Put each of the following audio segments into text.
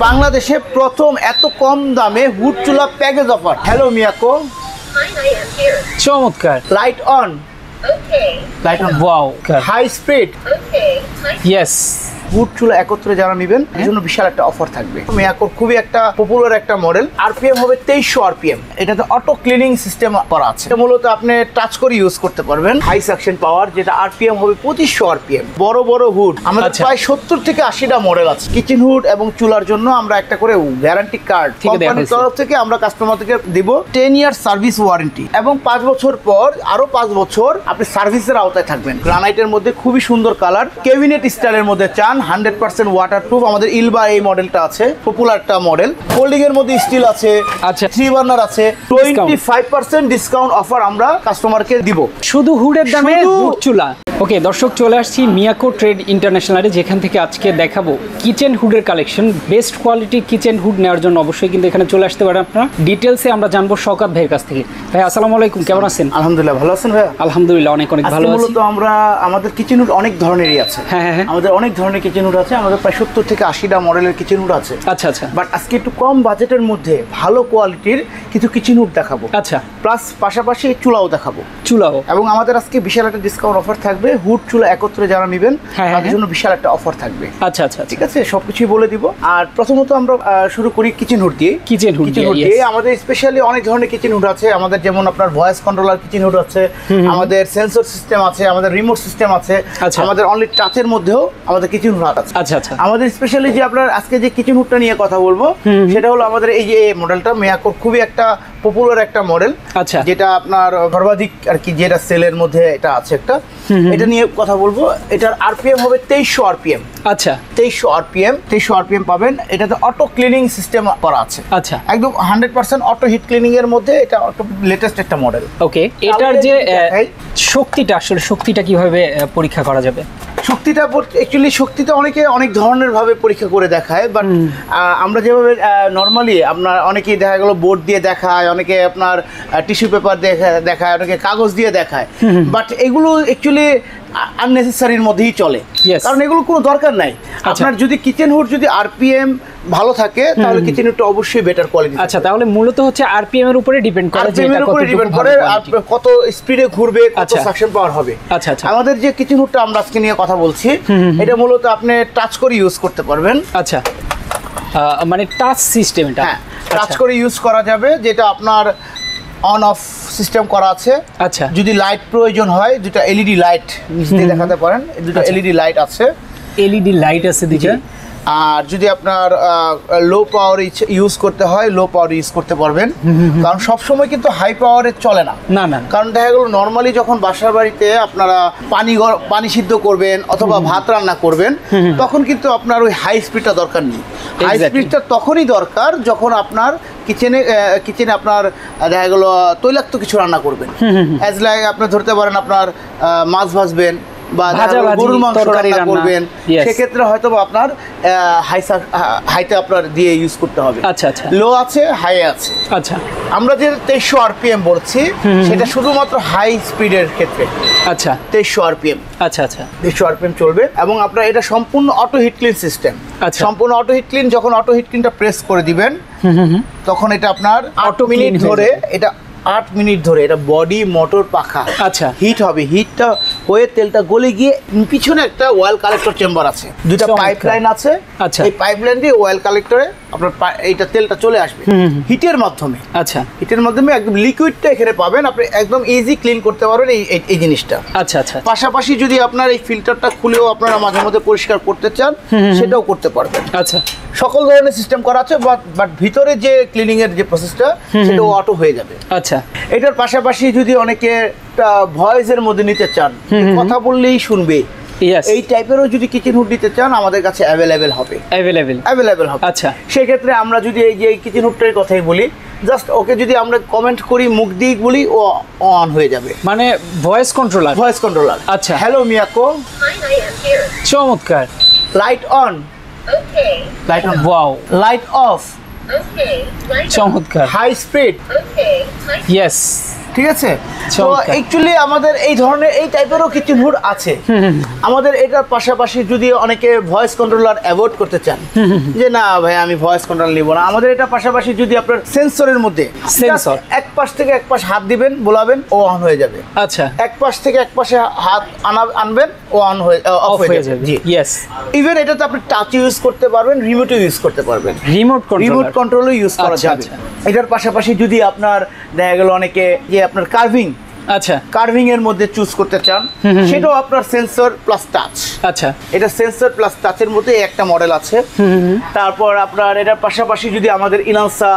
বাংলাদেশে প্রথম এত কম দামে হুড চুলা প্যাকেজ অফার। হ্যালো মিয়াকো, চমৎকার। Light on, light on, wow, high speed, yes. Hood চুলা একত্রে যারা নেবেন এর জন্য বিশাল একটা অফার থাকবে। মিয়াকোর খুবই একটা পপুলার একটা মডেল। আরপিএম হবে 2300 আরপিএম। এটাতে অটো ক্লিনিং সিস্টেম করা আছে। এটা মূলত আপনি টাচ করে ইউজ করতে পারবেন। হাই সাকশন পাওয়ার, যেটা আরপিএম হবে 2500 আরপিএম। বড় বড় হুড আমাদের প্রায় 70 থেকে 80টা মডেল আছে। কিচেন হুড এবং চুলার জন্য আমরা একটা করে গ্যারান্টি কার্ড কোম্পানির তরফ থেকে আমরা কাস্টমারদেরকে দিব। 10 ইয়ার সার্ভিস ওয়ারেন্টি এবং 5 বছর পর আরো 5 বছর আপনি সার্ভিসের আওতায় থাকবেন। গ্রানাইটের মধ্যে খুবই সুন্দর কালার, ক্যাবিনেট স্টাইলের মধ্যে চান, 100% ওয়াটারপ্রুফ। আমাদের ইলবা এই মডেলটা আছে, পপুলার একটা মডেল। ফোল্ডিং এর মধ্যে স্টিল আছে, আচ্ছা, 3 বার্নার আছে। 25% ডিসকাউন্ট অফার আমরা কাস্টমারকে দিব শুধু হুডের দামে হুড চুলা। ওকে দর্শক, চলে আসছি মিয়াকো ট্রেড ইন্টারন্যাশনালে, যেখান থেকে আজকে দেখাবো কিচেন হুডের collection. Best quality kitchen hood নেওয়ার জন্য অবশ্যই কিন্তু এখানে চলে আসতে পারেন আপনারা। ডিটেলসে আমরা জানবো শওকত ভাইয়ের কাছ থেকে। ভাই আসসালামু আলাইকুম, কেমন আছেন? আলহামদুলিল্লাহ, ভালো আছেন ভাই? আলহামদুলিল্লাহ, অনেক অনেক ভালো আছি। মূলত আমরা আমাদের কিচেন হুড অনেক ধরনেরই আছে। হ্যাঁ হ্যাঁ, আমাদের অনেক ধরনের কিচেন হুড আছে। আমাদের প্রায় 70 থেকে 80টা মডেলের কিচেন হুড আছে। আচ্ছা আচ্ছা, বাট আজকে একটু কম বাজেটের মধ্যে ভালো কোয়ালিটির কিছু কিচেন হুড দেখাবো। আচ্ছা, প্লাস পাশাপাশি চুলাও দেখাবো। চুলাও, এবং আমাদের আজকে বিশাল একটা ডিসকাউন্ট অফার থাকবে। হুড চুলা একত্রে যারা নেবেন তাদের জন্য বিশাল একটা অফার থাকবে। আচ্ছা আচ্ছা, ঠিক আছে, সবকিছুই বলে দিব। আর প্রথমত আমরা শুরু করি কিচেন হুড দিয়ে। কিচেন হুড দিয়ে আমাদের স্পেশালি অনেক ধরনের কিচেন হুড আছে। আমাদের যেমন আপনার ভয়েস কন্ট্রোলার কিচেন হুড আছে, আমাদের সেন্সর সিস্টেম আছে, আমাদের রিমোট সিস্টেম আছে, আমাদের অনলি টাচের মধ্যেও আমাদের কিচেন হুড আছে। আচ্ছা আচ্ছা, আমাদের স্পেশালি যে আপনার আজকে যে কিচেন হুডটা নিয়ে কথা বলবো সেটা হলো আমাদের এই যে মডেলটা মিয়াকোর খুবই একটা পপুলার একটা মডেল। আচ্ছা, যেটা আপনার সর্বাধিক আর কি, যেটা সেলের মধ্যে এটা আছে একটা, এটা নিয়ে কথা বলবো। এটার আরপিএম হবে 2300 আরপিএম। আচ্ছা, 2300 আরপিএম, 2300 আরপিএম পাবেন। এটাতে অটো ক্লিনিং সিস্টেম করা আছে। আচ্ছা, একদম 100% অটো হিট ক্লিনিং এর মধ্যে এটা লেটেস্ট একটা মডেল। ওকে, এটার যে শক্তিটা, আসলে শক্তিটা কিভাবে পরীক্ষা করা যাবে? শক্তিটা অ্যাকচুয়ালি শক্তিটা অনেকে অনেক ধরনের ভাবে পরীক্ষা করে দেখায়। বাট আমরা যেভাবে নর্মালি আপনার অনেকেই দেখা গেল বোর্ড দিয়ে দেখায়, অনেকে আপনার টিস্যু পেপার দেখায়, অনেকে কাগজ দিয়ে দেখায়। বাট এগুলো অ্যাকচুয়ালি আননেসেসারির মধ্যেই চলে, কারণ এগুলো কোনো দরকার নাই। আপনার যদি কিচেন হুড যদি আরপিএম ভালো থাকে তাহলে কিচেন হুডটা অবশ্যই বেটার কোয়ালিটি। আচ্ছা, তাহলে মূলত হচ্ছে আরপিএম এর উপরে ডিপেন্ড করে, যে এটা কত ডিপেন্ড করে কত স্পিডে ঘুরবে, কত সাকশন পাওয়ার হবে। আচ্ছা আচ্ছা, আমাদের যে কিচেন হুডটা আমরা আজকে নিয়ে কথা বলছি এটা মূলত আপনি টাচ করে ইউজ করতে পারবেন। আচ্ছা, মানে টাচ সিস্টেম, এটা টাচ করে ইউজ করা যাবে, যেটা আপনার অন অফ সিস্টেম করা আছে। আচ্ছা, যদি লাইট প্রয়োজন হয় দুটো এলইডি লাইট নিচে দেখাতে পারেন, দুটো এলইডি লাইট আছে। এলইডি লাইট আছে দিকে। আর যদি আপনার লো পাওয়ার ইউজ করতে হয়, লো পাওয়ার ইউজ করতে পারবেন, কারণ সবসময় কিন্তু হাই পাওয়ারে চলে না। না না, কারণ দেখা গেল নর্মালি যখন বাসার বাড়িতে আপনারা পানি সিদ্ধ করবেন অথবা ভাত রান্না করবেন, তখন কিন্তু আপনার ওই হাই স্পিডটা দরকার নেই। হাই স্পিডটা তখনই দরকার যখন আপনার কিচেনে আপনার দেখা গেল তৈলাক্ত কিছু রান্না করবেন। অ্যাজ লাইক আপনি ধরতে পারেন আপনার মাছ ভাজবেন বা গরুর মাংস রান্না করবেন, সেক্ষেত্রে হয়তো আপনার হাইতে আপনার দিয়ে ইউজ করতে হবে। আচ্ছা আচ্ছা, লো আছে, হাই আছে। আচ্ছা, আমরা যে 2300 আরপিএম বলছি সেটা শুধুমাত্র হাই স্পিডের ক্ষেত্রে। আচ্ছা, 2300 আরপিএম। আচ্ছা আচ্ছা, 2300 আরপিএম চলবে। এবং আপনার এটা সম্পূর্ণ অটো হিট ক্লিন সিস্টেম। আচ্ছা, সম্পূর্ণ অটো হিট ক্লিন। যখন অটো হিট ক্লিনটা প্রেস করে দিবেন তখন এটা আপনার 8 মিনিট ধরে, এটা 8 মিনিট ধরে এটা বডি মোটর পাখা আচ্ছা হিট হবে। হিটটা হয়ে তেলটা গলে গিয়ে পিছনে একটা অয়েল কালেক্টর চেম্বার আছে, দুটো পাইপলাইন আছে। আচ্ছা, এই পাইপলাইন দিয়ে অয়েল কালেক্টরে আপনার এইটা তেলটা চলে আসবে হিটের মাধ্যমে। আচ্ছা, হিটের মাধ্যমে একদম লিকুইডটা এখানে পাবেন, আপনি একদম ইজি ক্লিন করতে পারবেন এই জিনিসটা। আচ্ছা আচ্ছা, পাশাপাশি যদি আপনার এই ফিল্টারটা খুলেও আপনারা মাঝে মধ্যে পরিষ্কার করতে চান সেটাও করতে পারবেন। আচ্ছা, সকল ধরনের সিস্টেম করা আছে। বাট ভিতরে যে ক্লিনিং এর যে প্রসেসটা সেটাও অটো হয়ে যাবে। আচ্ছা, এটার পাশাপাশি যদি অনেকে ভয়েসের মধ্যে নিতে চান, কথা বললেই শুনবে, এই টাইপেরও যদি কিচেন হুড নিতে চান আমাদের কাছে অ্যাভেলেবেল হবে। অ্যাভেলেবেল হবে। আচ্ছা, সেক্ষেত্রে আমরা যদি এই যে কিচেন হুডটার কথাই বলি, জাস্ট ওকে যদি আমরা কমেন্ট করি, মুখ দিয়ে বলি, ও অন হয়ে যাবে, মানে ভয়েস কন্ট্রোলার। আচ্ছা, হ্যালো মিয়াকো, চমৎকার। Light on, light on, wow, light off, চমৎকার। হাই স্পিড, ইয়েস, ঠিক আছে। তো অ্যাকচুয়ালি আমাদের এই ধরনের এই টাইপেরও কিচেন হুড আছে আমাদের। এটার পাশাপাশি যদি অনেকে ভয়েস কন্ট্রোলার অ্যাভয়েড করতে চান, যে না ভাই আমি ভয়েস কন্ট্রোল নিব না, আমাদের এটা পাশাপাশি যদি আপনার সেন্সরের মধ্যে সেন্সর এক পাশ থেকে এক পাশ হাত দিবেন, বলাবেন, ও অন হয়ে যাবে। আচ্ছা, এক পাশ থেকে এক পাশে হাত আনবেন, ও অন হয়ে অফ হয়ে যাবে। জি, ইয়েস। ইভেন এটাতে আপনি টাচ ইউজ করতে পারবেন, রিমোটও ইউজ করতে পারবেন, রিমোট কন্ট্রোলও ইউজ করা যাবে। এটার পাশাপাশি যদি আপনার দেখা গেল অনেকে যে আপনার কার্ভিং, আচ্ছা, কার্ভিং এর মধ্যে চুজ করতে চান, সেটাও আপনার সেন্সর প্লাস টাচ। আচ্ছা, এটা সেন্সর প্লাস টাচের মধ্যে একটা মডেল আছে। তারপর আপনার এটার পাশাপাশি যদি আমাদের ইনালসা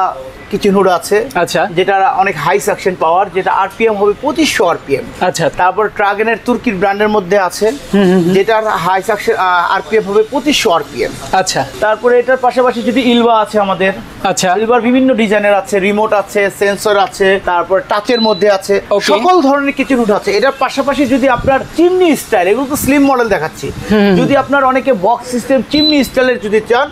কিচেন হুড আছে, আচ্ছা, যেটা অনেক হাই সাকশন পাওয়ার, যেটা আরপিএম হবে 2500 আরপিএম। আচ্ছা, তারপর ট্রাগেনের তুর্কির ব্র্যান্ডের মধ্যে আছে, যেটার হাই সাকশন আরপিএম হবে 2500 আরপিএম। আচ্ছা, তারপরে এটার পাশাপাশি যদি ইলভা আছে আমাদের, আচ্ছা, ইলভার বিভিন্ন ডিজাইনের আছে, রিমোট আছে, সেন্সর আছে, তারপর টাচের মধ্যে আছে, সকল ধরনের কিচেন হুড আছে। এটার পাশাপাশি যদি আপনার চিমনি স্টাইল, এগুলো তো স্লিম মডেল দেখাচ্ছি, যদি আপনার অনেকে বক্স সিস্টেম চিমনি স্টাইলের যদি চান,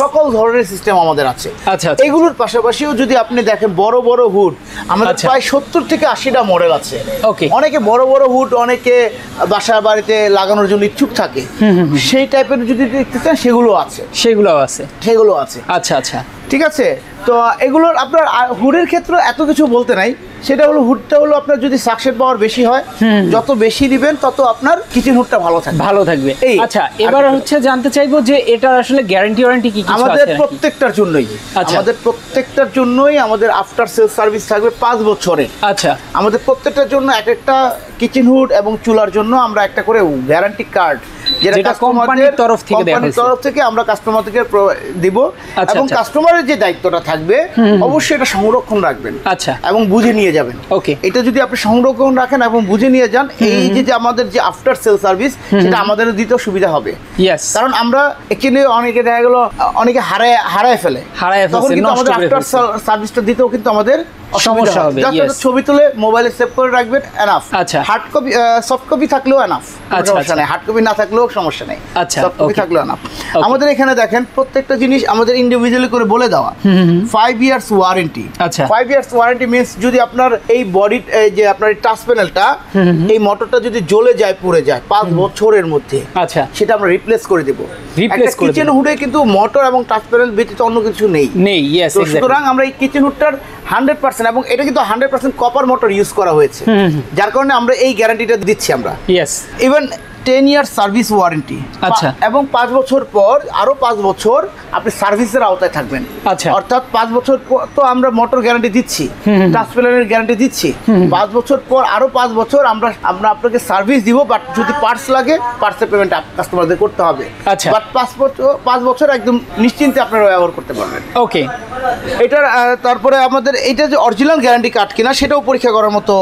সকল ধরনের সিস্টেম আমাদের আছে। আচ্ছা, এগুলোর পাশাপাশিও যদি আপনি দেখেন বড় বড় হুড আমাদের প্রায় 70 থেকে 80টা মডেল আছে। অনেকে বড় বড় হুড অনেকে বাসা বাড়িতে লাগানোর জন্য ইচ্ছুক থাকে, সেই টাইপের যদি দেখতে চান সেগুলো আছে। আচ্ছা আচ্ছা, ঠিক আছে। তো এগুলোর আপনার হুডের ক্ষেত্রে এত কিছু বলতে নাই, সেটা হলো হুডটা হলো আপনার যদি সাকসেস পাওয়ার বেশি হয়, যত বেশি দিবেন তত আপনার কিচেন হুডটা ভালো থাকবে। আচ্ছা, এবার হচ্ছে জানতে চাইবো যে এটা আসলে গ্যারান্টি ওয়ারেন্টি কি কিছু আছে? আমাদের প্রত্যেকটার জন্যই আমাদের আফটার সেল সার্ভিস থাকবে 5 বছরের। আচ্ছা, আমাদের প্রত্যেকটার জন্য এক একটা কিচেন হুড এবং চুলার জন্য আমরা একটা করে গ্যারান্টি কার্ড, যেটা কোম্পানির তরফ থেকে আমরা কাস্টমারকে দিব, এবং কাস্টমারের যে দায়িত্বটা থাকবে অবশ্যই এটা সংরক্ষণ রাখবেন। আচ্ছা, এবং বুঝে নিয়ে যাবেন। ওকে, এটা যদি আপনি সংরক্ষণ রাখেন এবং বুঝে নিয়ে যান, এই যে আমাদের যে আফটার সেল সার্ভিস, সেটা আমাদের দিতেও সুবিধা হবে। কারণ আমরা এখানে অনেকে দেখা গেল অনেকে হারায় ফেলে, তখন কিন্তু আমাদের আফটার সার্ভিসটা দিতেও কিন্তু আমাদের সমস্যা হবে। ছবি তুলে মোবাইলে সেভ করে রাখবেন, এনাফ। আচ্ছা, হার্ড কপি সফট কপি থাকলেও এনাফ, সমস্যা নেই। হার্ড কপি না থাকলেও সমস্যা নেই, সফট কপি থাকলেও এনাফ। আমাদের এখানে দেখেন প্রত্যেকটা জিনিস আমাদের ইন্ডিভিজুয়ালি করে বলে দেওয়া। 5 ইয়ার্স ওয়ারেন্টি। আচ্ছা, 5 ইয়ার্স ওয়ারেন্টি মিন্স যদি আপনার এই বডি যে আপনার টাচ প্যানেলটা, এই মোটরটা যদি জ্বলে যায়, পুড়ে যায় 5 বছরের মধ্যে, আচ্ছা, সেটা আমরা রিপ্লেস করে দেব। একটা কিচেন হুডে কিন্তু মোটর এবং টাচ প্যানেল ব্যতীত অন্য কিছু নেই। সুতরাং আমরা এই কিচেন হুডটার 100%, এবং এটা কিন্তু 100% কপার মোটর ইউজ করা হয়েছে, যার কারণে আমরা এই গ্যারান্টিটা দিচ্ছি আমরা। Even 10 year service warranty. আচ্ছা, এবং 5 বছর পর আরো 5 বছর আপনি সার্ভিসের আওতায় থাকবেন। আচ্ছা, অর্থাৎ 5 বছর পর তো আমরা মোটর গ্যারান্টি দিচ্ছি, টাচ প্যানেলের গ্যারান্টি দিচ্ছি, 5 বছর পর আরো 5 বছর আমরা আপনাকে সার্ভিস দিব। বাট যদি পার্টস লাগে, পার্টসের পেমেন্ট কাস্টমারদের করতে হবে। আচ্ছা, বাট 5 বছর একদম নিশ্চিন্তে আপনারা ব্যবহার করতে পারবেন। ওকে, এটার তারপরে আমাদের এটা যে অরিজিনাল গ্যারান্টি কার্ড কিনা, সেটাও পরীক্ষা করার মতো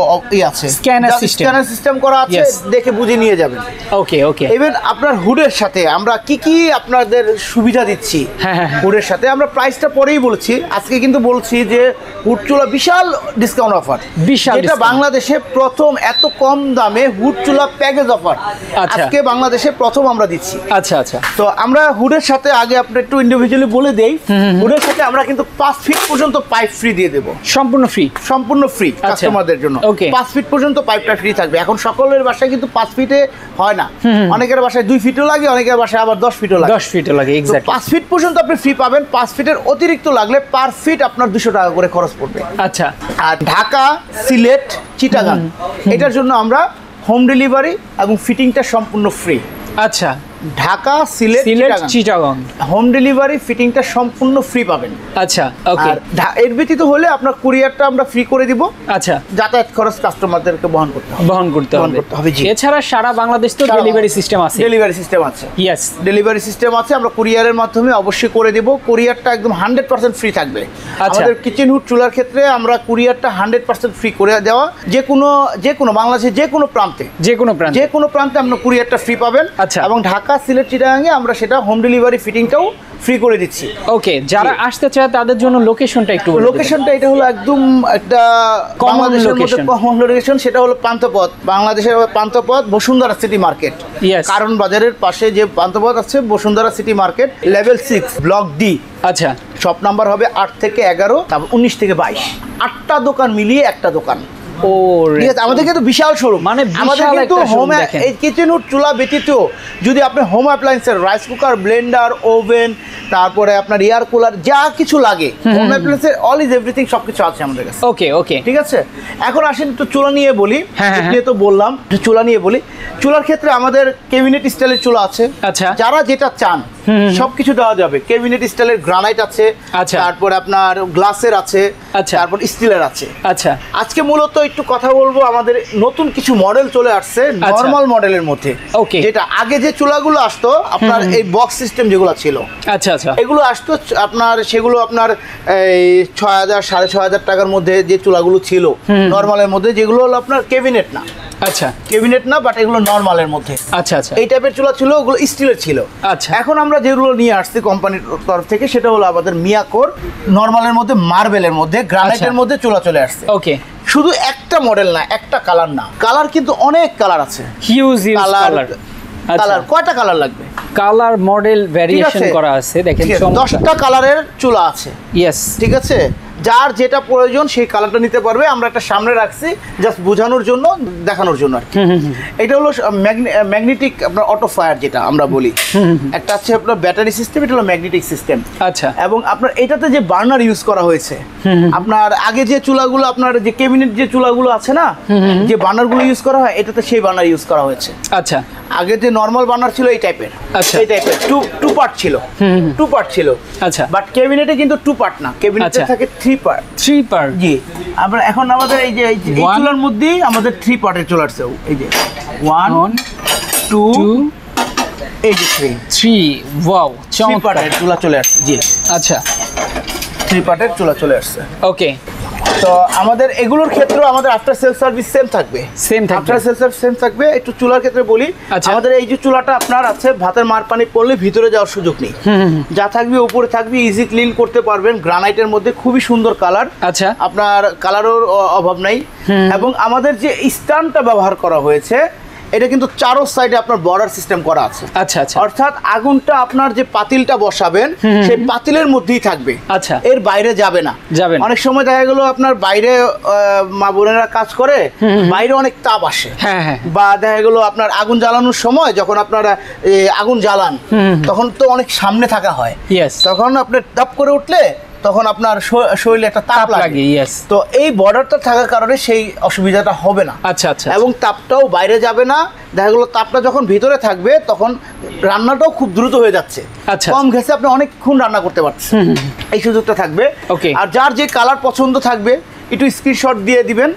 আছে, স্ক্যানার সিস্টেম করা আছে, দেখে বুঝে নিয়ে যাবেন। ওকে, ইভেন আপনার হুডের সাথে আমরা কি আপনাদের সুবিধা দিচ্ছি, হুডের সাথে আমরা প্রাইসটা পরেই বলছি। আজকে কিন্তু বলছি যে হুড চুলা বিশাল ডিসকাউন্ট অফার, এটা বাংলাদেশে প্রথম এত কম দামে হুড চুলা প্যাকেজ অফার আজকে বাংলাদেশে প্রথম আমরা দিচ্ছি। আচ্ছা আচ্ছা, তো আমরা হুডের সাথে আগে আপনি একটু ইন্ডিভিজুয়ালি বলে দেই, হুডের সাথে আমরা কিন্তু 5 ফিট পর্যন্ত পাইপ ফ্রি দিয়ে দেব, সম্পূর্ণ ফ্রি কাস্টমারদের জন্য। 5 ফিট পর্যন্ত পাইপটা ফ্রি থাকবে। এখন সকলের বাসায় কিন্তু 5 ফিটে হয় না, অনেকের বাসায় 2 ফিটও লাগে, অনেকের বাসায় আবার 10 ফিটও লাগে। 5 ফিট পর্যন্ত আপনি ফ্রি পাবেন। 5 ফিটের অতিরিক্ত লাগলে পার ফিট আপনার 200 টাকা করে খরচ পড়বে। আচ্ছা, আর ঢাকা, সিলেট, চিটাগাং এটার জন্য আমরা হোম ডেলিভারি এবং ফিটিংটা সম্পূর্ণ ফ্রি। আচ্ছা, ঢাকা, সিলেট, চিটাগাং হোম ডেলিভারি ফিটিংটা সম্পূর্ণ ফ্রি পাবেন। আচ্ছা, ওকে। এর ব্যতীত হলে আপনার কুরিয়ারটা আমরা ফ্রি করে দিব। আচ্ছা, যাতায়াত খরচ কাস্টমারদেরকে বহন করতে হবে। এছাড়া সারা বাংলাদেশ তো ডেলিভারি সিস্টেম আছে। ডেলিভারি সিস্টেম আছে, আমরা কুরিয়ারের মাধ্যমে অবশ্যই করে দেব। কুরিয়ারটা একদম 100% ফ্রি থাকবে। আমাদের কিচেন হুড চুলার ক্ষেত্রে আমরা কুরিয়ারটা 100% ফ্রি করে দেওয়া। যে কোনো বাংলাদেশের যে কোনো প্রান্তে আমরা কুরিয়ারটা ফ্রি পাবেন। আচ্ছা, এবং ঢাকা, সিলেট, চিটাগাঙ্গে আমরা সেটা হোম ডেলিভারি ফিটিংটাও ফ্রি করে দিচ্ছি। ওকে, যারা আসতে চায় তাদের জন্য লোকেশনটা একটু বলুন। লোকেশনটা এটা হলো একদম একটা বাংলাদেশের মধ্যে কমন লোকেশন, সেটা হলো প্রান্তপথ, বাংলাদেশের প্রান্তপথ, বসুন্ধরা সিটি মার্কেট, কারণ বাজারের পাশে যে প্রান্তপথ আছে Bashundhara city market, level 6 block D. আচ্ছা, শপ নাম্বার হবে 8 থেকে 11, তারপর 19 থেকে 22, 8টা দোকান মিলিয়ে একটা দোকান। ও ঠিক আছে, আমাদের কিন্তু বিশাল শোরুম, মানে আমাদের কিন্তু হোম এই কিচেন হুড চুলা ব্যতীত যদি আপনি হোম অ্যাপ্লায়েন্সের রাইস কুকার, ব্লেন্ডার, ওভেন, তারপরে আপনার এয়ার কুলার যা কিছু লাগে হোম অ্যাপ্লায়েন্সের অল ইজ এভরিথিং সবকিছু আছে আমাদের কাছে। ওকে ওকে, ঠিক আছে। এখন আসেন একটু চুলা নিয়ে বলি, নিয়ে তো বললাম, চুলা নিয়ে বলি। চুলার ক্ষেত্রে আমাদের ক্যাবিনেট স্টাইলের চুলা আছে। আচ্ছা, যারা যেটা চান সবকিছু দেওয়া যাবে। ক্যাবিনেট স্টাইলের গ্রানাইট আছে, তারপর আপনার গ্লাসের আছে, তারপর স্টিলের আছে। আচ্ছা, আজকে মূলত একটু কথা বলবো, আমাদের নতুন কিছু মডেল চলে আসছে নরমাল মডেলের মধ্যে। ওকে, যেটা আগে যে চুলাগুলো আসতো আপনার এই বক্স সিস্টেম যেগুলো ছিল, আচ্ছা আচ্ছা, এগুলো আসতো আপনার, সেগুলো আপনার এই 6000 6500 টাকার মধ্যে যে চুলাগুলো ছিল নরমালের মধ্যে, যেগুলো হলো আপনার ক্যাবিনেট না। আচ্ছা, ক্যাবিনেট না, বাট এগুলো নরমালের মধ্যে। আচ্ছা আচ্ছা, এই টাইপের চুলা ছিল, ওগুলো স্টিলের ছিল। আচ্ছা, এখন আমরা যেগুলো নিয়ে আসছি কোম্পানির তরফ থেকে, সেটা হলো আমাদের মিয়াকোর নরমালের মধ্যে, মার্বেলের মধ্যে, গ্রানাইটের মধ্যে চুলা চলে আসছে। ওকে, শুধু একটা মডেল না, একটা কালার না, কালার কিন্তু অনেক কালার আছে, হিউজ কালার। কালার কয়টা কালার লাগবে? কালার মডেল ভেরিয়েশন করা আছে, দেখেন 10টা কালারের চুলা আছে। ইয়েস, ঠিক আছে, যার যেটা প্রয়োজন সেই কালারটা নিতে পারবে। আমরা একটা সামনে রাখছি জাস্ট বোঝানোর জন্য, দেখানোর জন্য আর কি। এটা হলো ম্যাগনেটিক আপনার অটো ফায়ার যেটা আমরা বলি। একটা আছে আপনার ব্যাটারি সিস্টেম, এটা হলো ম্যাগনেটিক সিস্টেম। আচ্ছা, এবং আপনার এটাতে যে বার্নার ইউজ করা হয়েছে, আপনার আগে যে চুলাগুলো, আপনার যে ক্যাবিনেট যে চুলাগুলো আছে না, যে বার্নারগুলো ইউজ করা হয়, এটাতে সেই বার্নার ইউজ করা হয়েছে। আচ্ছা, আগে যে নরমাল বার্নার ছিল এই টাইপের, আচ্ছা, এই টাইপের টু পার্ট ছিল, টু পার্ট ছিল। আচ্ছা, বাট ক্যাবিনেটে কিন্তু টু পার্ট না, ক্যাবিনেটে থাকে 3 পার্ট। 3 পার্ট, জি। আমরা এখন আমাদের এই যে এই চুলার মধ্যেই আমাদের 3 পার্টের চুলা আছে। এই যে 1 2 এই যে 3 ওয়াও, 3 পার্টের চুলা চলে আসছে। জি, আচ্ছা, 3 পার্টের চুলা চলে আসছে। ওকে। তো আমাদের এগুলোর ক্ষেত্রেও আমাদের আফটার সেল সার্ভিস সেম থাকবে, আফটার সেল সার্ভিস সেম থাকবে। একটু চুলার ক্ষেত্রে বলি, আমাদের এই যে চুলাটা আপনার আছে, ভাতের মার পানি পড়লে ভিতরে যাওয়ার সুযোগ নেই, যা থাকবে উপরে থাকবে, ইজি ক্লিন করতে পারবেন। গ্রানাইটের মধ্যে খুবই সুন্দর কালার, আচ্ছা, আপনার কালারের অভাব নাই। এবং আমাদের যে স্ট্যান্ডটা ব্যবহার করা হয়েছে, এটা কিন্তু চারো সাইডে আপনার বর্ডার সিস্টেম করা আছে। আচ্ছা আচ্ছা, অর্থাৎ আগুনটা আপনার যে পাতিলটা বসাবেন সেই পাতিলের মধ্যেই থাকবে, আচ্ছা, এর বাইরে যাবে না। অনেক সময় দেখা গেল আপনার বাইরে মা বোনেরা কাজ করে, বাইরে অনেক তাপ আসে, বা দেখা গেল আপনার আগুন জ্বালানোর সময় যখন আপনারা আগুন জ্বালান, তখন তো অনেক সামনে থাকা হয়, তখন আপনার তাপ করে উঠলে তখন আপনার শরীরে একটা তাপ লাগে। তো এই বর্ডারটা থাকার কারণে সেই অসুবিধাটা হবে না। আচ্ছা আচ্ছা, এবং তাপটাও বাইরে যাবে না। দেখা গেলো তাপটা যখন ভিতরে থাকবে, তখন রান্নাটাও খুব দ্রুত হয়ে যাচ্ছে, কম গ্যাসে আপনি অনেকক্ষণ রান্না করতে পারছেন, এই সুযোগটা থাকবে। আর যার যে কালার পছন্দ থাকবে, একটু স্ক্রিনশট দিয়ে দিবেন,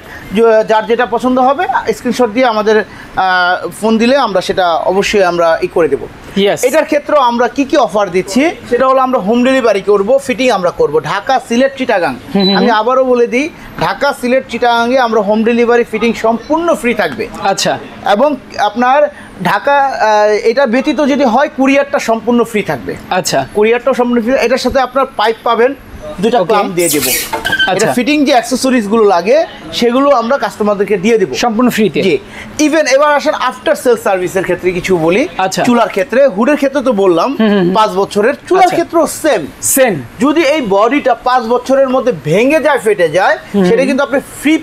যার যেটা পছন্দ হবে স্ক্রিনশট দিয়ে আমাদের ফোন দিলে আমরা সেটা অবশ্যই আমরা করে দেবো। এটার ক্ষেত্রেও আমরা কি কি অফার দিচ্ছি, সেটা হলো আমরা হোম ডেলিভারি করব, ফিটিং আমরা করব। ঢাকা, সিলেট, চিটাগাং, আমি আবারও বলে দিই, ঢাকা, সিলেট, চিটাগাংয়ে আমরা হোম ডেলিভারি ফিটিং সম্পূর্ণ ফ্রি থাকবে। আচ্ছা, এবং আপনার ঢাকা এটা ব্যতীত যদি হয়, কুরিয়ারটা সম্পূর্ণ ফ্রি থাকবে। আচ্ছা, কুরিয়ারটাও সম্পূর্ণ ফ্রি। এটার সাথে আপনার পাইপ পাবেন, 2টা ক্লাম দিয়ে দেবো। এটা ফিটিং যে অ্যাক্সেসরিজ গুলো লাগে সেগুলো আমরা কাস্টমারদেরকে দিয়ে দেবো সম্পূর্ণ ফ্রিতে। জি। ইভেন এবার আসেন আফটার সেল সার্ভিসের ক্ষেত্রে কিছু বলি। চুলার ক্ষেত্রে, হুডের ক্ষেত্রে তো বললাম 5 বছরের, চুলার ক্ষেত্রেও সেম। যদি এই বডিটা 5 বছরের মধ্যে ভেঙে যায়, ফেটে যায়, সেটা কিন্তু আপনি ফ্রি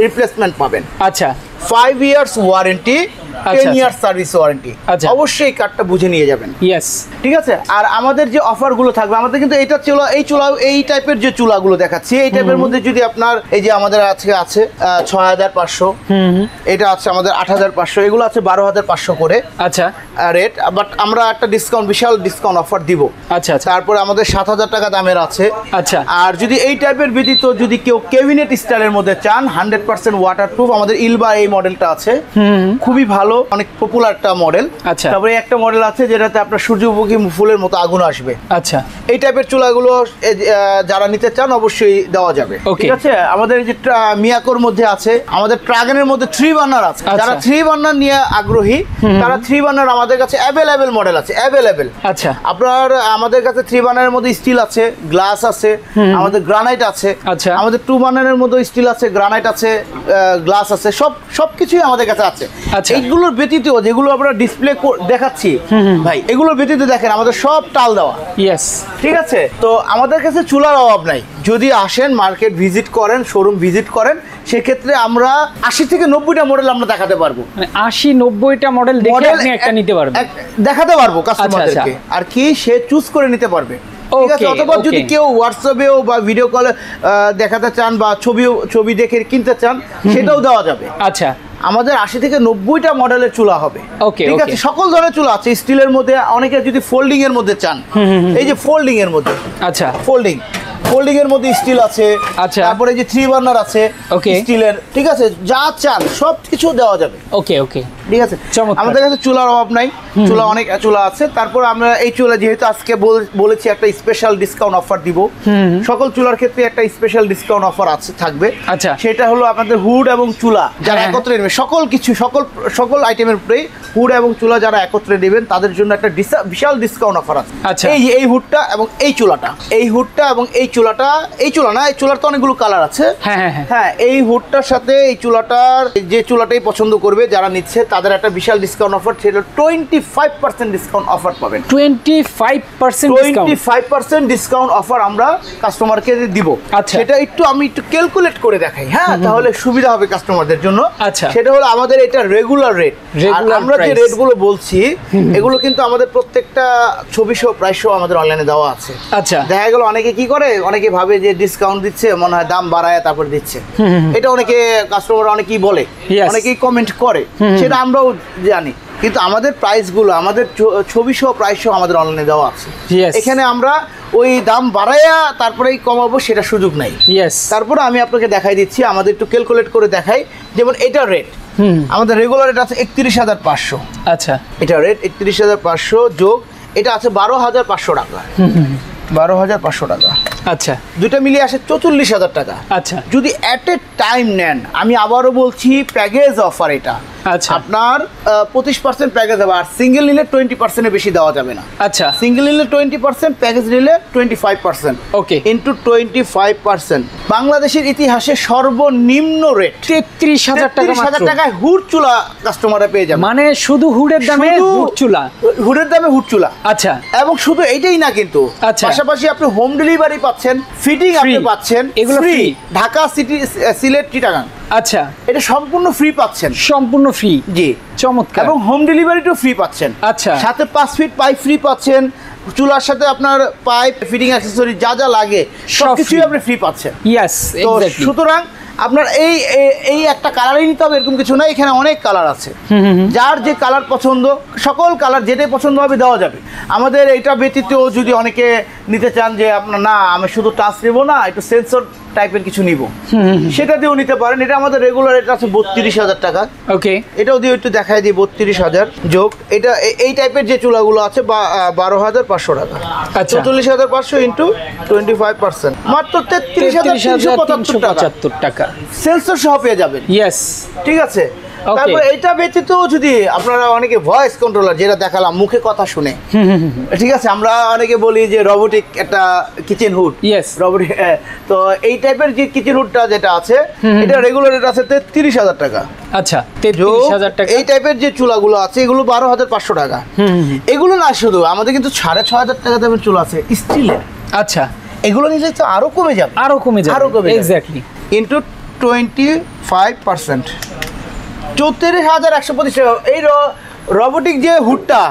রিপ্লেসমেন্ট পাবেন। আচ্ছা, 5 years warranty, 10 years service warranty. অবশ্যই এই কার্ডটা বুঝে নিয়ে যাবেন। ঠিক আছে। আর আমাদের যে অফারগুলো থাকবে, আমাদের কিন্তু এটা চুলা, এই টাইপের যে চুলাগুলো দেখাচ্ছি, এই টাইপের মধ্যে যদি আপনার এই যে আমাদের আজকে আছে 6500, এটা আছে আমাদের 8500, এগুলো আছে 12500 করে আচ্ছা রেট। বাট আমরা একটা ডিসকাউন্ট, বিশাল ডিসকাউন্ট অফার দিব। আচ্ছা, তারপরে আমাদের 7000 টাকা দামের আছে। আচ্ছা, আর যদি এই টাইপের ব্যতীত যদি কেউ ক্যাবিনেট স্টাইলের মধ্যে চান, 100% ওয়াটারপ্রুফ, আমাদের ইলবা এই মডেলটা আছে, খুবই ভালো, অনেক পপুলার একটা মডেল। আচ্ছা, তারপরে একটা মডেল আছে যেটাতে আপনার সূর্যমুখী ফুলের মতো আগুন আসবে। আচ্ছা, এই টাইপের চুলাগুলো যারা নিতে চান অবশ্যই দেওয়া যাবে। ঠিক আছে। আমাদের এই যে মিয়াকোর মধ্যে আছে, আমাদের ট্রাগনের মধ্যে 3 বার্নার আছে। যারা 3 বার্নার নিয়ে আগ্রহী, তারা 3 বার্নার আমাদের কাছে অ্যাভেলেবেল মডেল আছে, অ্যাভেলেবেল। আচ্ছা, আপনার আমাদের কাছে 3 বার্নারের মধ্যে স্টিল আছে, গ্লাস আছে, আমাদের গ্রানাইট আছে। আচ্ছা, আমাদের 2 বার্নারের মধ্যে স্টিল আছে, গ্রানাইট আছে, গ্লাস আছে, সবকিছুই আমাদের কাছে আছে। এইগুলোর ব্যতীত যেগুলো আমরা ডিসপ্লে দেখাচ্ছি ভাই, এগুলোর ব্যতীত দেখেন আমাদের সব টাল দেওয়া। ঠিক আছে। তো আমাদের কাছে চুলার অভাব নাই। যদি আসেন, মার্কেট ভিজিট করেন, শোরুম ভিজিট করেন, সেক্ষেত্রে আমরা 80 থেকে 90টা মডেল আমরা দেখাতে পারবো। মানে 80-90টা মডেল দেখে আপনি একটা নিতে পারবেন, দেখাতে পারবো কাস্টমারদেরকে, আর কি সে চুজ করে নিতে পারবে। ঠিক আছে, অথবা যদি কেউ হোয়াটসঅ্যাপেও বা ভিডিও কলে দেখাতে চান বা ছবি দেখে কিনতে চান সেটাও দেওয়া যাবে। আচ্ছা, আমাদের 80 থেকে 90টা মডেলের চুলা হবে। ঠিক আছে, সকল ধরনের চুলা আছে, স্টিলের মধ্যে, অনেকে যদি ফোল্ডিং এর মধ্যে চান, এই যে ফোল্ডিং এর মধ্যে, আচ্ছা ফোল্ডিং এর মধ্যে স্টিল আছে, আচ্ছা তারপরে যে 3 বার্নার আছে স্টিলের, ঠিক আছে, যা চান সব কিছু দেওয়া যাবে। ওকে, ঠিক আছে, আমাদের কাছে চুলার অভাব নাই, চুলা অনেক চুলা আছে। তারপর আমরা এই চুলা যেহেতু আজকে বলেছি একটা স্পেশাল ডিসকাউন্ট অফার দিব, সকল চুলার ক্ষেত্রে একটা স্পেশাল ডিসকাউন্ট অফার আছে থাকবে। আচ্ছা, সেটা হলো আপনাদের হুড এবং চুলা যারা একত্রে নেবে, সকল আইটেমের উপরেই হুড এবং চুলা যারা একত্রে নেবেন তাদের জন্য একটা বিশাল ডিসকাউন্ট অফার আছে। আচ্ছা, এই হুডটা এবং এই চুলাটা, এই চুলা না, এই চুলার তো অনেকগুলো কালার আছে। হ্যাঁ, এই হুডটার সাথে এই চুলাটার, যে চুলাটাই পছন্দ করবে যারা নিচ্ছে তাদের একটা বিশাল ডিসকাউন্ট অফার, সেটা 25% ডিসকাউন্ট অফার পাবেন। 25% ডিসকাউন্ট অফার আমরা কাস্টমারকে দিব। আচ্ছা, সেটা আমি একটু ক্যালকুলেট করে দেখাই, হ্যাঁ, তাহলে সুবিধা হবে কাস্টমারদের জন্য। আচ্ছা, সেটা হলো আমাদের এটা রেগুলার রেট, আর আমরা যে রেটগুলো বলছি এগুলো কিন্তু আমাদের প্রত্যেকটা ছবি সহ প্রাইস সহ আমাদের অনলাইনে দেওয়া আছে। আচ্ছা, দেখা গেল অনেকে কি করে, অনেকে ভাবে যে ডিসকাউন্ট দিচ্ছে, মনে হয় দাম বাড়ায় তারপর দিচ্ছে, এটা অনেকে কাস্টমার অনেকেই বলে, অনেকেই কমেন্ট করে, সেটা আমরাও জানি, কিন্তু আমাদের প্রাইসগুলো, আমাদের ছবি সহ প্রাইস সহ আমাদের অনলাইনে দেওয়া আছে। এখানে আমরা ওই দাম বাড়াইয়া তারপরেই কমাবো সেটা সুযোগ নাই। তারপরে আমি আপনাকে দেখাই দিচ্ছি, আমাদের একটু ক্যালকুলেট করে দেখাই। যেমন এটা রেট আমাদের রেগুলার রেট আছে 31,500। আচ্ছা, এটা রেট 31,500 যোগ এটা আছে 12,500 টাকা, 12,500 টাকা। আচ্ছা, দুটো মিলিয়ে আসে 44,000 টাকা। আচ্ছা, যদি এট এ টাইম নেন, আমি আবারও বলছি প্যাকেজ অফার এটা। আচ্ছা, আপনার 25% প্যাকেজ হবে, আর সিঙ্গেল নিলে 20% বেশি দেওয়া যাবে না। আচ্ছা, সিঙ্গেল নিলে 20%, প্যাকেজ নিলে 25%। ওকে, ইন্টু 25%। বাংলাদেশের ইতিহাসে সর্বনিম্ন রেট 33,000 টাকা, 33,000 টাকায় হুড চুলা কাস্টমাররা পেয়ে যাবে। মানে শুধু হুডের দামে হুড চুলা। আচ্ছা, এবং শুধু এইটাই না কিন্তু, পাশাপাশি আপনি হোম ডেলিভারি পাচ্ছেন, ফিটিং আপনি পাচ্ছেন, এগুলো ফ্রি, ঢাকা সিটি, সিলেট, চিটাগাং। আচ্ছা, এটা সম্পূর্ণ ফ্রি পাচ্ছেন, সম্পূর্ণ ফ্রি। জি, চমৎকার। এবং হোম ডেলিভারিটাও ফ্রি পাচ্ছেন। আচ্ছা, সাথে 5 ফিট পাইপ ফ্রি পাচ্ছেন, চুলার সাথে আপনার পাইপ, ফিটিং অ্যাক্সেসরি যা যা লাগে সবকিছুই আপনি ফ্রি পাচ্ছেন। Yes, exactly. সুতরাং আপনার এই একটা কালারই নিতে হবে এরকম কিছু না, এখানে অনেক কালার আছে, যার যে কালার পছন্দ, সকল কালার যেটাই পছন্দ হবে দেওয়া যাবে। আমাদের এটা ব্যতীত যদি অনেকে নিতে চান যে আপনার না আমি শুধু টাচ নেবো না, একটু সেন্সর টাইপের কিছু নিব, সেটা দিয়েও নিতে পারেন। এটা আমাদের রেগুলার রেট আছে 32,000 টাকা। ওকে, এটাও দিয়ে একটু দেখাই দিই, 32,000 যোগ এটা এই টাইপের যে চুলাগুলো আছে 12,500 টাকা। আচ্ছা, 44,500 ইন্টু 25%, মাত্র 33,375 টাকা সেন্সর সহ পেয়ে যাবেন। ইয়েস, ঠিক আছে। তারপর এটা ব্যতীত যদি আপনারা অনেকে ভয়েস কন্ট্রোলার, যেটা দেখালাম মুখে কথা শুনে, ঠিক আছে, আমরা অনেকে বলি যে রোবোটিক একটা কিচেন হুড। Yes, robotic. তো এই টাইপের যে কিচেন হুডটা যেটা আছে, এটা রেগুলার রেট আছে 33,000 টাকা। আচ্ছা, 33,000 টাকা। এই টাইপের যে চুলাগুলো আছে এগুলো 12,500 টাকা। এগুলো না, শুধু আমাদের কিন্তু 6,500 টাকা দামের চুলা আছে স্টিলের। আচ্ছা, এগুলো নিলে তো আরো কমে যাবে, আরো কমে যাবে। এক্স্যাক্টলি, ইনটু 25%, 34,125 টাকা। এই রোবোটিক যে হুডটা,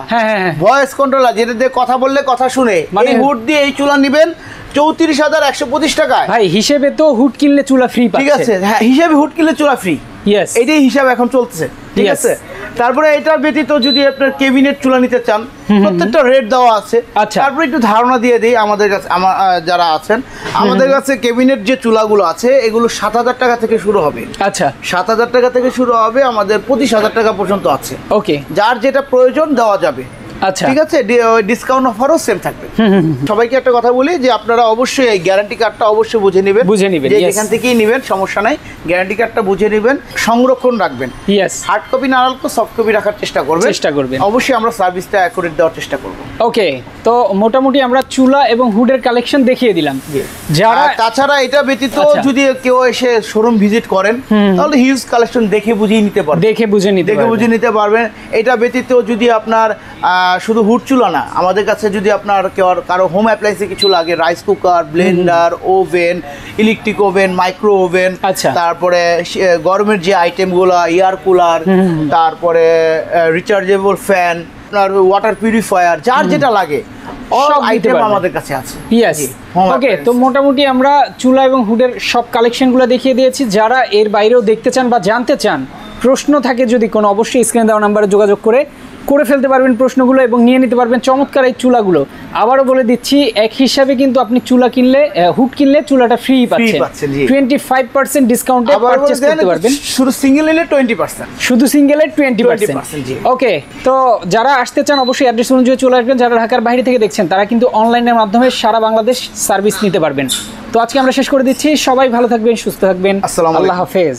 ভয়েস কন্ট্রোলার, যেটা দিয়ে কথা বললে কথা শুনে, এই হুড দিয়ে এই চুলা নেবেন 34,125 টাকায়। ভাই, হিসেবে তো হুড কিনলে চুলা ফ্রি পাচ্ছেন। ঠিক আছে, হ্যাঁ, হিসেবে হুড কিনলে চুলা ফ্রি। ইয়েস, এটাই হিসাব এখন চলছে। ঠিক আছে। তারপরে এটার ব্যতীত যদি আপনার ক্যাবিনেট চুলা নিতে চান, প্রত্যেকটা রেট দেওয়া আছে। আচ্ছা, তারপরে একটু ধারণা দিয়ে দিই, আমাদের কাছে যারা আছেন, আমাদের কাছে ক্যাবিনেট যে চুলাগুলো আছে এগুলো 7,000 টাকা থেকে শুরু হবে। আচ্ছা, 7,000 টাকা থেকে শুরু হবে, আমাদের 25,000 টাকা পর্যন্ত আছে। ওকে, যার যেটা প্রয়োজন দেওয়া যাবে। আচ্ছা, ঠিক আছে, ডিসকাউন্ট অফারও সেম থাকবে। সবাইকে একটা কথা বলি যে আপনারা অবশ্যই এই গ্যারান্টি কার্ডটা অবশ্যই বুঝে নেবেন, যে যেখান থেকেই নেবেন সমস্যা নাই, গ্যারান্টি কার্ডটা বুঝে নেবেন, সংরক্ষণ রাখবেন। ইয়েস, হার্ড কপি না রাখলে সফট কপি রাখার চেষ্টা করবেন। অবশ্যই আমরা সার্ভিসটা অ্যাকুরেট দেওয়ার চেষ্টা করব। ওকে, তো মোটামুটি আমরা চুলা এবং হুডের কালেকশন দেখিয়ে দিলাম। যারা তাছাড়া এটা ব্যতীত যদি কেউ এসে শোরুম ভিজিট করেন, তাহলে হিউজ কালেকশন দেখে বুঝে নিতে পারবেন। এটা ব্যতীত যদি আপনার শুধু হুড চুলা না, আমাদের কাছে যদি আপনার কারো হোম অ্যাপ্লায়েন্সে কিছু লাগে, rice cooker, blender, oven, electric oven, micro oven, তারপরে গরমের যে আইটেমগুলো, এয়ার কুলার, তারপরে রিচার্জেবল ফ্যান, আপনার ওয়াটার পিউরিফায়ার, যার যেটা লাগে সব আইটেম আমাদের কাছে আছে। ইয়েস, ওকে। তো মোটামুটি আমরা চুলা এবং হুডের সব কালেকশনগুলো দেখিয়ে দিয়েছি। যারা এর বাইরেও দেখতে চান বা জানতে চান, প্রশ্ন থাকে যদি কোনো, অবশ্যই স্ক্রিনে দেওয়া নাম্বারে যোগাযোগ করে ফেলতে পারবেন প্রশ্নগুলো এবং নিয়ে নিতে পারবেন চমৎকার এই চুলাগুলো। আবারও বলে দিচ্ছি, এক হিসাবে কিন্তু আপনি চুলা কিনলে, হুড কিনলে চুলাটা ফ্রি পাচ্ছেন, 25% ডিসকাউন্টে পারচেজ করতে পারবেন। শুধু সিঙ্গেল নিলে 20%, শুধু সিঙ্গেলে 20%। ওকে, তো যারা আসতে চান অবশ্যই অ্যাড্রেস অনুযায়ী চলে আসবেন। যারা ঢাকার বাইরে থেকে দেখছেন তারা কিন্তু অনলাইনের মাধ্যমে সারা বাংলাদেশ সার্ভিস নিতে পারবেন। তো আজকে আমরা শেষ করে দিচ্ছি। সবাই ভালো থাকবেন, সুস্থ থাকবেন, আল্লাহ হাফেজ।